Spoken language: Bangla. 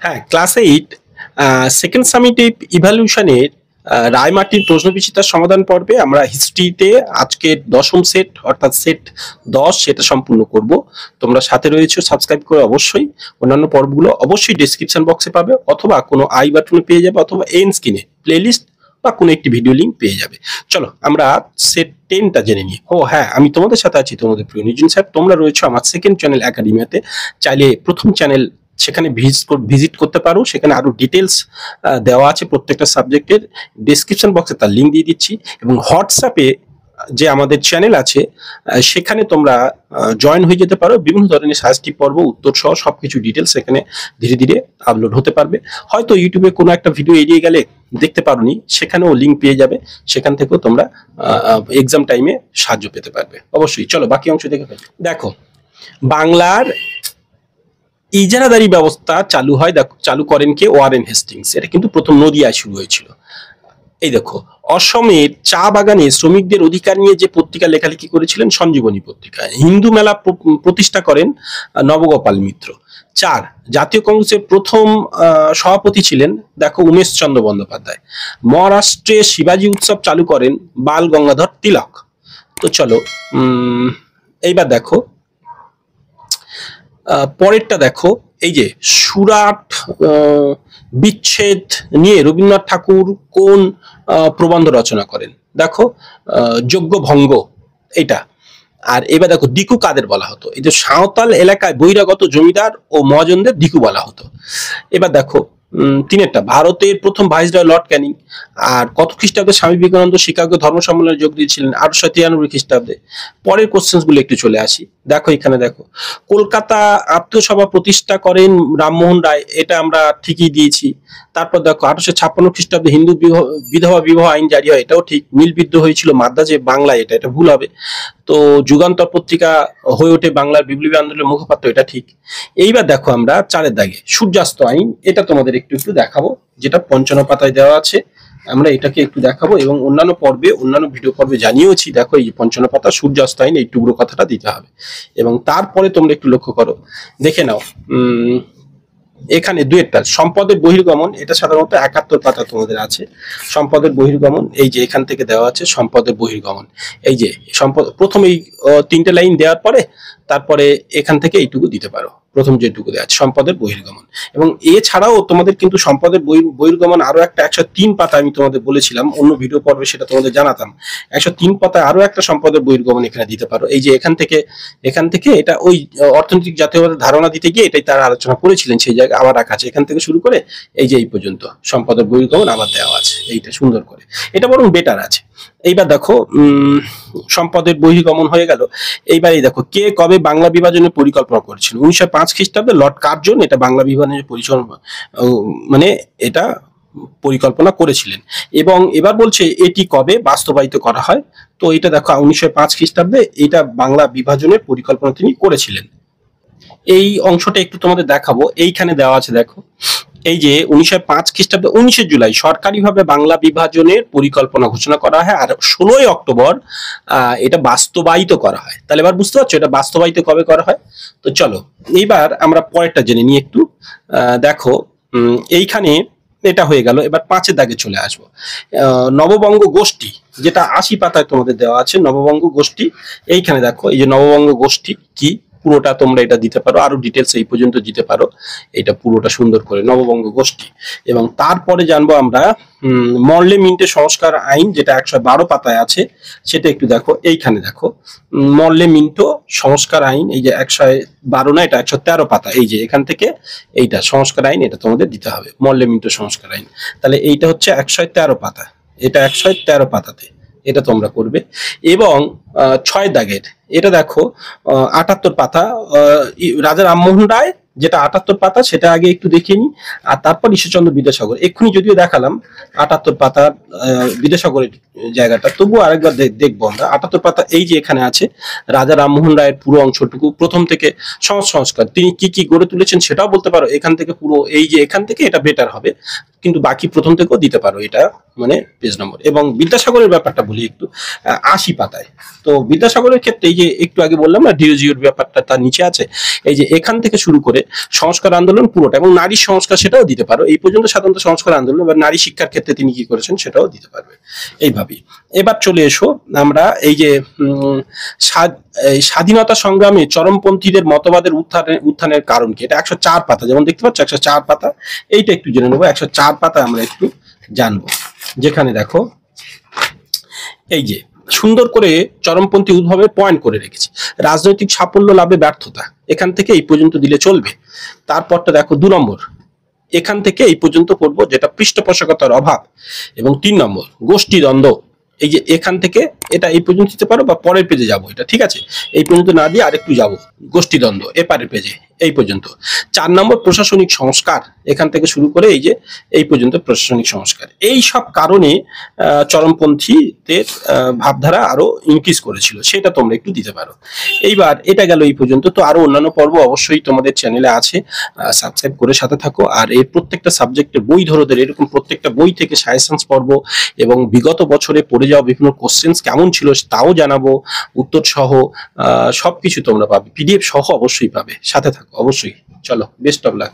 হ্যাঁ, ক্লাস 8 সেকেন্ড সামিটিভ ইভ্যালুয়েশনের রায়মার্টিন প্রশ্নবিচিত্রার সমাধান পর্বে আমরা হিস্ট্রিতে আজকের দশম সেট অর্থাৎ সেট 10 সেটা সম্পূর্ণ করব। তোমরা সাথে রয়েছে, সাবস্ক্রাইব করে অবশ্যই। অন্যান্য পর্বগুলো অবশ্যই ডেসক্রিপশন বক্সে পাবে, অথবা কোনো আই বাটনে পেয়ে যাবে, অথবা এন্ড স্ক্রিনে প্লেলিস্ট বা কোনো একটি ভিডিও লিঙ্ক পেয়ে যাবে। চলো আমরা সেট 10টা জেনে নিই। ও হ্যাঁ, আমি তোমাদের সাথে আছি, তোমাদের প্রিয় নির্জন স্যার। তোমরা রয়েছে আমার সেকেন্ড চ্যানেল একাডেমিয়াতে। চাইলে প্রথম চ্যানেল সেখানে ভিজিট করতে পারো, সেখানে আরো ডিটেলস দেওয়া আছে প্রত্যেকটা সাবজেক্টের। ডেসক্রিপশন বক্সে তার লিঙ্ক দিয়ে দিচ্ছি, এবং হোয়াটসঅ্যাপে যে আমাদের চ্যানেল আছে সেখানে তোমরা জয়েন হয়ে যেতে পারো। বিভিন্ন ধরনের সাজেস্টিভ পর্ব, উত্তর সহ সবকিছু ডিটেলস এখানে ধীরে ধীরে আপলোড হতে পারবে। হয়তো ইউটিউবে কোনো একটা ভিডিও এড়িয়ে গেলে দেখতে পারোনি, সেখানেও লিঙ্ক পেয়ে যাবে, সেখান থেকেও তোমরা এক্সাম টাইমে সাহায্য পেতে পারবে অবশ্যই। চলো বাকি অংশ দেখে ফেলি। দেখো, বাংলার ইজারাদারি ব্যবস্থা চালু হয়, চালু করেন কে? Warren Hastings. এটা কিন্তু প্রথম নদিয়ায় শুরু হয়েছিল। এই দেখো, অসমের চা বাগানে শ্রমিকদের অধিকার নিয়ে যে পত্রিকা লেখালেখি করেছিলেন, সঞ্জীবনী পত্রিকা। হিন্দু মেলা প্রতিষ্ঠা করেন নবগোপাল মিত্র। 4, জাতীয় কংগ্রেসের প্রথম সভাপতি ছিলেন, দেখো, উমেশ চন্দ্র বন্দ্যোপাধ্যায়। মহারাষ্ট্রে শিবাজী উৎসব চালু করেন বাল গঙ্গাধর তিলক। তো চলো এইবার দেখো পরেরটা দেখো, এই যে সুরাট বিচ্ছেদ নিয়ে রবীন্দ্রনাথ ঠাকুর কোন প্রবন্ধ রচনা করেন? দেখো, যজ্ঞ ভঙ্গ এইটা। আর এবার দেখো, দিকু কাদের বলা হতো? এই যে সাঁওতাল এলাকায় বহিরাগত জমিদার ও মহাজনদের দিকু বলা হতো। এবার দেখো 3-এরটা, ভারতের প্রথম ভাইসরয় লর্ড ক্যানিং। আর কত খ্রিস্টাব্দে স্বামী বিবেকানন্দ শিকাগো ধর্ম সম্মেলনে যোগ দিয়েছিলেন? 1893 খ্রিস্টাব্দে। পরের কোশ্চেন্স গুলো একটু চলে আসি। দেখো এখানে দেখো, কলকাতা আত্মসভা প্রতিষ্ঠা করেন রামমোহন রায়, এটা আমরা ঠিকই দিয়েছি। তারপর দেখো 1856 খ্রিস্টাব্দে হিন্দু বিধবা বিবাহ আইন জারি হয়, এটাও ঠিক। নীল বিদ্রোহ হয়েছিল মাদ্রাজে, বাংলায়, এটা ভুল হবে। তো যুগান্তর পত্রিকা হয়ে ওঠে বাংলার বিপ্লবী আন্দোলনের মুখপাত্র, এটা ঠিক। এইবার দেখো আমরা 4-এর দাগে সূর্যাস্ত আইন, এটা তোমাদের একটু দেখাবো, যেটা 55 পাতায় দেওয়া আছে। আমরা এটাকে একটু দেখাবো, এবং অন্যান্য ভিডিও পর্বে জানিয়েছি। দেখো, এই 55 পাতা সূর্যাস্ত আইন, এই টুকরো কথাটা দিতে হবে। এবং তারপরে তোমরা একটু লক্ষ্য করো, দেখে নাও এখানে 2-এরটা সম্পদের বহির্গমন, এটা সাধারণত 71 পাতা তোমাদের আছে। সম্পদের বহির্গমন, এই যে এখান থেকে দেওয়া আছে সম্পদের বহির্গমন। এই যে সম্পদ, প্রথম এই 3টে লাইন দেওয়ার পরে তারপরে এখান থেকে এইটুকু দিতে পারো, প্রথম যেটুকু দেওয়া আছে সম্পদের বহির্গমন। এবং এছাড়াও তোমাদের কিন্তু সম্পদের বহির্গমন আরো একটা 103 পাতা আমি তোমাদের বলেছিলাম অন্য ভিডিও পর্বে, সেটা তোমাদের জানাতাম। 103 পাতায় আরো একটা সম্পদের বহির্গমন এখানে দিতে পারো। এই যে এখান থেকে এটা ওই অর্থনৈতিক জাতীয়তাবাদের ধারণা দিতে গিয়ে এটাই তারা আলোচনা করেছিলেন, সেই জায়গায় আবার রাখা আছে। এখান থেকে শুরু করে এই যে এই পর্যন্ত সম্পদের বহির্গমন আবার দেওয়া আছে, এইটা সুন্দর করে, এটা বরং বেটার আছে। এইবার দেখো সম্পদের বহির্গমন হয়ে গেল। এইবারই দেখো, কে কবে বাংলা বিভাজনের পরিকল্পনা করেছিল? 1905 খ্রিস্টাব্দে লর্ড কার্জন এটা বাংলা বিভাজনের পরিকল্পনা, মানে এটা পরিকল্পনা করেছিলেন। এবং এবার বলছে এটি কবে বাস্তবায়িত করা হয়? তো এটা দেখো 1905 খ্রিস্টাব্দে এটা বাংলা বিভাজনের পরিকল্পনা তিনি করেছিলেন। এই অংশটা একটু তোমাদের দেখাবো, এইখানে দেওয়া আছে দেখো, এই যে 1905 খ্রিস্টাব্দে 19 জুলাই সরকারিভাবে বাংলা বিভাজনের পরিকল্পনা ঘোষণা করা হয়, আর 16 অক্টোবর এটা বাস্তবায়িত করা হয়। তাহলে এবার বুঝতে পারছো এটা বাস্তবায়িত কবে করা হয়। তো চলো এইবার আমরা পরেরটা জেনে নিই একটু। দেখো এইখানে এটা হয়ে গেল। এবার 5-এর দাগে চলে আসবো। নববঙ্গ গোষ্ঠী, যেটা 80 পাতায় তোমাদের দেওয়া আছে, নববঙ্গ গোষ্ঠী। এইখানে দেখো, এই যে নববঙ্গ গোষ্ঠী কি, পুরোটা তোমরা এটা দিতে পারো, আরো ডিটেলস এই পর্যন্ত দিতে পারো, এটা পুরোটা সুন্দর করে নববঙ্গ গোষ্ঠী। এবং তারপরে জানবো আমরা মর্লে মিন্টে সংস্কার আইন, যেটা 112 পাতায় আছে, সেটা একটু দেখো। এইখানে দেখো মর্লে মিন্টো সংস্কার আইন, এই যে 112 না, এটা 113 পাতা। এই যে এখান থেকে এইটা সংস্কার আইন, এটা তোমাদের দিতে হবে, মর্লে মিন্টো সংস্কার আইন। তাহলে এইটা হচ্ছে 113 পাতা, এটা 113 পাতাতে এটা তোমরা করবে। এবং 6 দাগের এটা দেখো 78 পাতা, রাজা রামমোহন রায়, যেটা 78 পাতা, সেটা আগে একটু দেখিয়ে নি। আর তারপর ঈশ্বরচন্দ্র বিদ্যাসাগর, এক্ষুনি যদিও দেখালাম 78 পাতা বিদ্যাসাগরের জায়গাটা, তবুও আরেকবার দেখবো আমরা। 78 পাতা এই যে এখানে আছে রাজা রামমোহন রায়ের পুরো অংশটুকু, প্রথম থেকে সমাজ সংস্কার তিনি কি কি গড়ে তুলেছেন সেটাও বলতে পারো এখান থেকে পুরো, এই যে এখান থেকে এটা বেটার হবে। কিন্তু বাকি প্রথম থেকেও দিতে পারো, এটা মানে পেজ নম্বর। এবং বিদ্যাসাগরের ব্যাপারটা বলি একটু, 80 পাতায়। তো বিদ্যাসাগরের ক্ষেত্রে এই যে একটু আগে বললাম না ডিওজিওর ব্যাপারটা তার নিচে আছে, এই যে এখান থেকে শুরু করে সংস্কার আন্দোলন পুরোটা এবং নারী সংস্কার সেটাও দিতে পারো। এই পর্যন্ত সাধারণত সংস্কার আন্দোলন বা নারী শিক্ষার ক্ষেত্রে তিনি কি করেছেন সেটাও দিতে পারবে এইভাবেই। এবার চলে এসো আমরা এই যে এই স্বাধীনতা সংগ্রামে চরমপন্থীদের মতবাদের উত্থানের কারণ কি, এটা 104 পাতা, যেমন দেখতে পাচ্ছ 104 পাতা। এইটা একটু জেনে নেবো, 104 পাতা আমরা একটু জানবো। যেখানে দেখো এই যে সুন্দর করে চরমপন্থী উদ্ভবের পয়েন্ট করে রেখেছি। রাজনৈতিক সাফল্য লাভে ব্যর্থতা, এখান থেকে এই পর্যন্ত দিলে চলবে। তারপরটা দেখো 2 নম্বর, এখান থেকে এই পর্যন্ত পড়বো, যেটা পৃষ্ঠপোষকতার অভাব। এবং 3 নম্বর গোষ্ঠীদ্বন্দ্ব, এই যে এখান থেকে এটা এই পর্যন্ত দিতে পারো বা পরের পেজে যাবো, এটা ঠিক আছে, এই পর্যন্ত না দিয়ে আরেকটু যাবো, গোষ্ঠীদ্বন্দ্ব এপারের পেজে এই পর্যন্ত। 4 নম্বর প্রশাসনিক সংস্কার, এখান থেকে শুরু করে এই যে এই পর্যন্ত প্রশাসনিক সংস্কার। এই সব কারণে চরমপন্থীদের ভাবধারা আরো ইনক্রিজ করেছিল, সেটা তোমরা একটু দিতে পারো। এইবার এটা গেল এই পর্যন্ত। তো আরো অন্যান্য পর্ব অবশ্যই তোমাদের চ্যানেলে আছে, সাবস্ক্রাইব করে সাথে থাকো। আর এর প্রত্যেকটা সাবজেক্টে বই ধরোদের এরকম প্রত্যেকটা বই থেকে সাজেশনস পর্ব এবং বিগত বছরে পড়ে যাওয়া বিভিন্ন কোশ্চেন্স কেমন ছিল তাও জানাবো, উত্তর সহ সবকিছু তোমরা পাবে, পিডিএফ সহ অবশ্যই পাবে। সাথে থাকো অবশ্যই। চলো, বেস্ট অফ লাক।